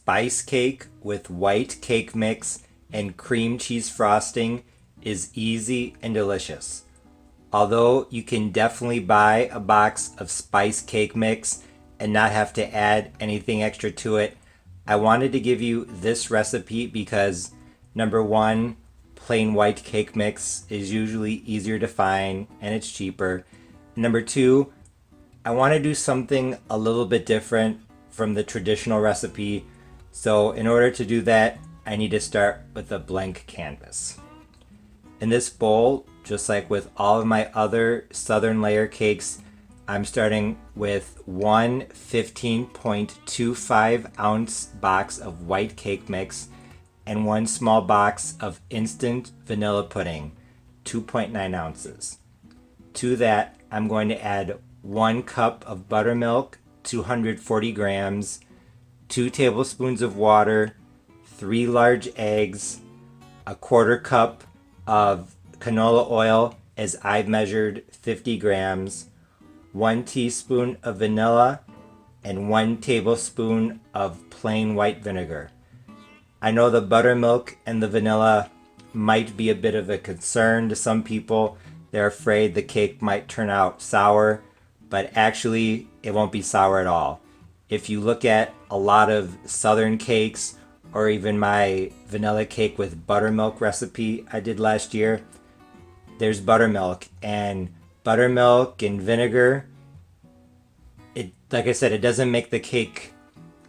spice cake with white cake mix and cream cheese frosting is easy and delicious. Although you can definitely buy a box of spice cake mix and not have to add anything extra to it, I wanted to give you this recipe because number one, plain white cake mix is usually easier to find and it's cheaper. Number two, I want to do something a little bit different from the traditional recipe. So in order to do that, I need to start with a blank canvas. In this bowl, just like with all of my other southern layer cakes, I'm starting with one 15.25 ounce box of white cake mix and one small box of instant vanilla pudding, 2.9 ounces. To that, I'm going to add 1 cup of buttermilk, 240 grams, 2 tablespoons of water, 3 large eggs, a quarter cup of canola oil as I've measured 50 grams, 1 teaspoon of vanilla, and 1 tablespoon of plain white vinegar. I know the buttermilk and the vanilla might be a bit of a concern to some people. They're afraid the cake might turn out sour, but actually it won't be sour at all. If you look at a lot of southern cakes or even my vanilla cake with buttermilk recipe I did last year, there's buttermilk and vinegar. It, like I said, it doesn't make the cake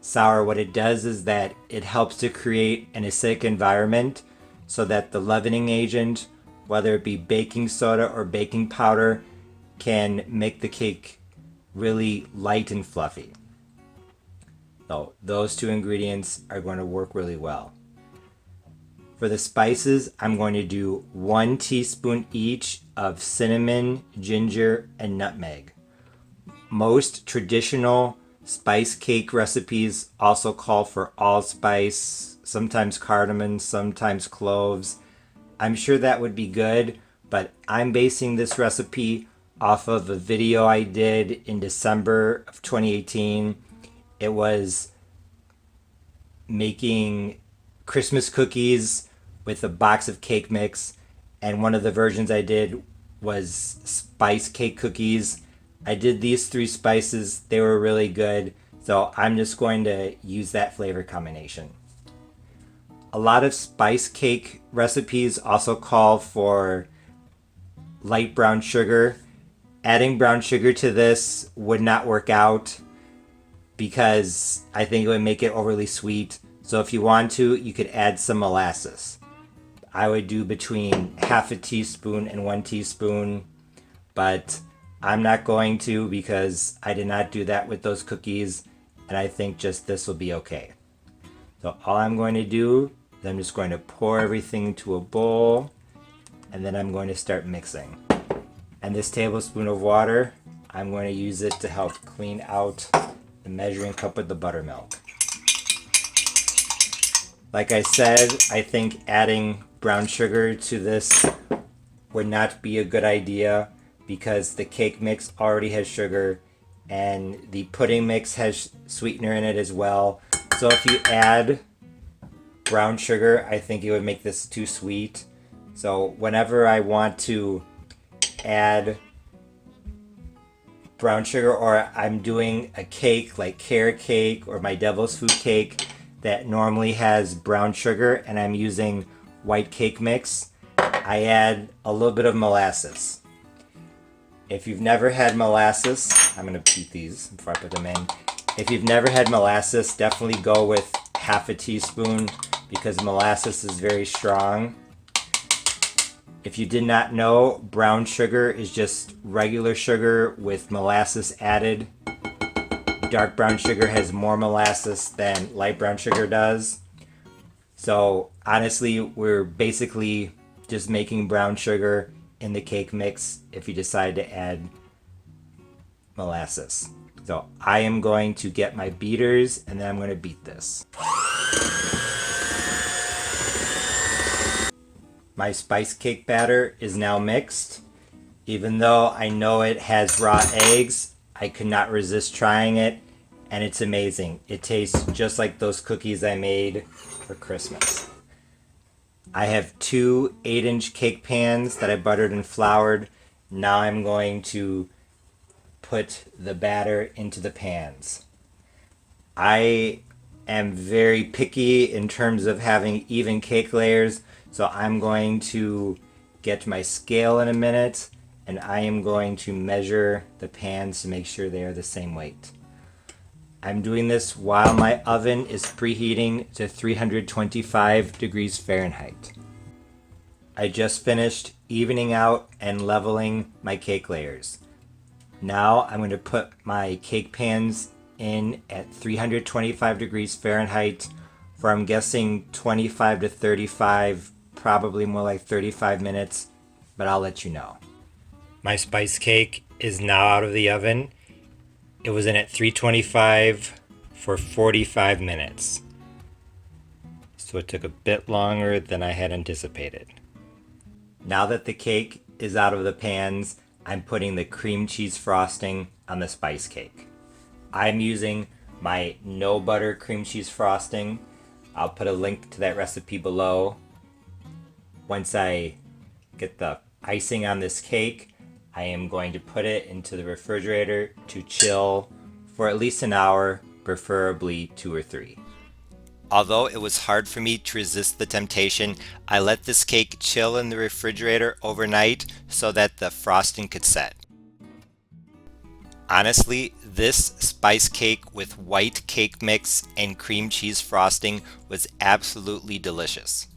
sour. What it does is that it helps to create an acidic environment so that the leavening agent, whether it be baking soda or baking powder, can make the cake really light and fluffy. So those two ingredients are going to work really well. For the spices, I'm going to do 1 teaspoon each of cinnamon, ginger, and nutmeg. Most traditional spice cake recipes also call for allspice, sometimes cardamom, sometimes cloves. I'm sure that would be good, but I'm basing this recipe off of a video I did in December of 2018. It was making Christmas cookies with a box of cake mix, and one of the versions I did was spice cake cookies. I did these 3 spices. They were really good, so I'm just going to use that flavor combination. A lot of spice cake recipes also call for light brown sugar. Adding brown sugar to this would not work out because I think it would make it overly sweet. So if you want to, you could add some molasses. I would do between half a teaspoon and 1 teaspoon, but I'm not going to because I did not do that with those cookies, and I think just this will be okay. So all I'm going to do is I'm just going to pour everything into a bowl, and then I'm going to start mixing. And this tablespoon of water, I'm going to use it to help clean out the measuring cup with the buttermilk. Like I said, I think adding brown sugar to this would not be a good idea because the cake mix already has sugar and the pudding mix has sweetener in it as well. So if you add brown sugar, I think it would make this too sweet. So whenever I want to add brown sugar, or I'm doing a cake like carrot cake or my devil's food cake that normally has brown sugar and I'm using white cake mix, I add a little bit of molasses. If you've never had molasses, I'm going to beat these before I put them in. If you've never had molasses, definitely go with half a teaspoon because molasses is very strong. If you did not know, brown sugar is just regular sugar with molasses added. Dark brown sugar has more molasses than light brown sugar does. So honestly, we're basically just making brown sugar in the cake mix if you decide to add molasses. So I am going to get my beaters and then I'm going to beat this. My spice cake batter is now mixed. Even though I know it has raw eggs, I could not resist trying it, and it's amazing. It tastes just like those cookies I made for Christmas. I have two 8-inch cake pans that I buttered and floured. Now I'm going to put the batter into the pans. I am very picky in terms of having even cake layers, so I'm going to get my scale in a minute, and I am going to measure the pans to make sure they are the same weight. I'm doing this while my oven is preheating to 325 degrees Fahrenheit. I just finished evening out and leveling my cake layers. Now I'm going to put my cake pans in at 325 degrees Fahrenheit for, I'm guessing, 25 to 35, probably more like 35 minutes, but I'll let you know. My spice cake is now out of the oven. It was in at 325 for 45 minutes. So it took a bit longer than I had anticipated. Now that the cake is out of the pans, I'm putting the cream cheese frosting on the spice cake. I'm using my no butter cream cheese frosting. I'll put a link to that recipe below. Once I get the icing on this cake, I am going to put it into the refrigerator to chill for at least an hour, preferably 2 or 3. Although it was hard for me to resist the temptation, I let this cake chill in the refrigerator overnight so that the frosting could set. Honestly, this spice cake with white cake mix and cream cheese frosting was absolutely delicious.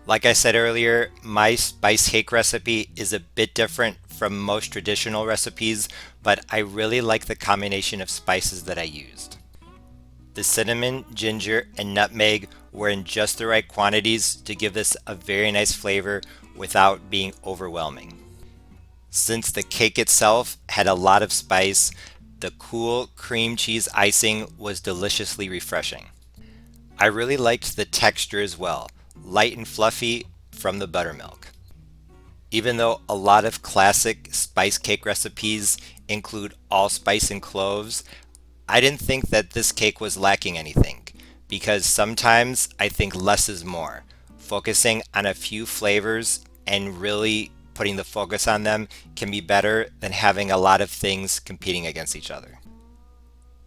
Like I said earlier, my spice cake recipe is a bit different from most traditional recipes, but I really like the combination of spices that I used. The cinnamon, ginger, and nutmeg were in just the right quantities to give this a very nice flavor without being overwhelming. Since the cake itself had a lot of spice, the cool cream cheese icing was deliciously refreshing. I really liked the texture as well, light and fluffy from the buttermilk. Even though a lot of classic spice cake recipes include allspice and cloves, I didn't think that this cake was lacking anything, because sometimes I think less is more. Focusing on a few flavors and really putting the focus on them can be better than having a lot of things competing against each other.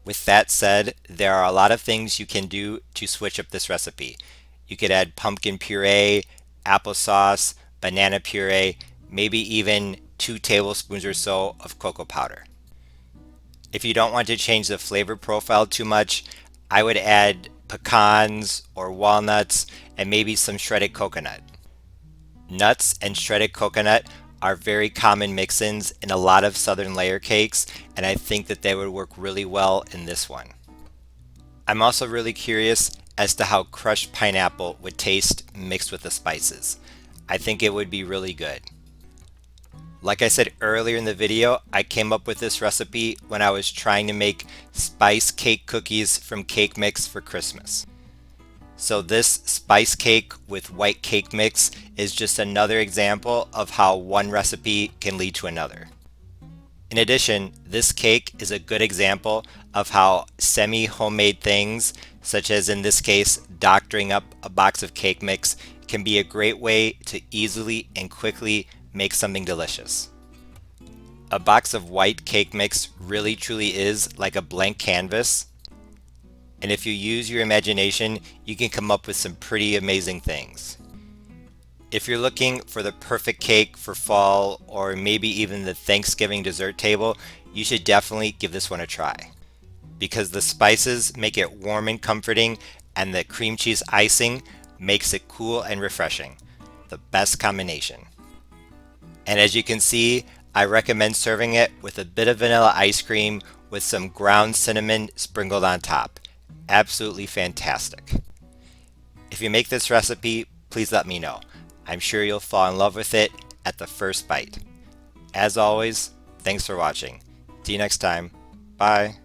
With that said, there are a lot of things you can do to switch up this recipe. You could add pumpkin puree, applesauce, banana puree, maybe even 2 tablespoons or so of cocoa powder. If you don't want to change the flavor profile too much, I would add pecans or walnuts and maybe some shredded coconut. Nuts and shredded coconut are very common mix-ins in a lot of southern layer cakes, and I think that they would work really well in this one. I'm also really curious as to how crushed pineapple would taste mixed with the spices. I think it would be really good. Like I said earlier in the video, I came up with this recipe when I was trying to make spice cake cookies from cake mix for Christmas. So this spice cake with white cake mix is just another example of how one recipe can lead to another. In addition, this cake is a good example of how semi-homemade things, such as in this case doctoring up a box of cake mix, can be a great way to easily and quickly make something delicious. A box of white cake mix really truly is like a blank canvas, and if you use your imagination, you can come up with some pretty amazing things. If you're looking for the perfect cake for fall or maybe even the Thanksgiving dessert table, you should definitely give this one a try, because the spices make it warm and comforting, and the cream cheese icing makes it cool and refreshing. The best combination. And as you can see, I recommend serving it with a bit of vanilla ice cream with some ground cinnamon sprinkled on top. Absolutely fantastic. If you make this recipe, please let me know. I'm sure you'll fall in love with it at the first bite. As always, thanks for watching. See you next time. Bye.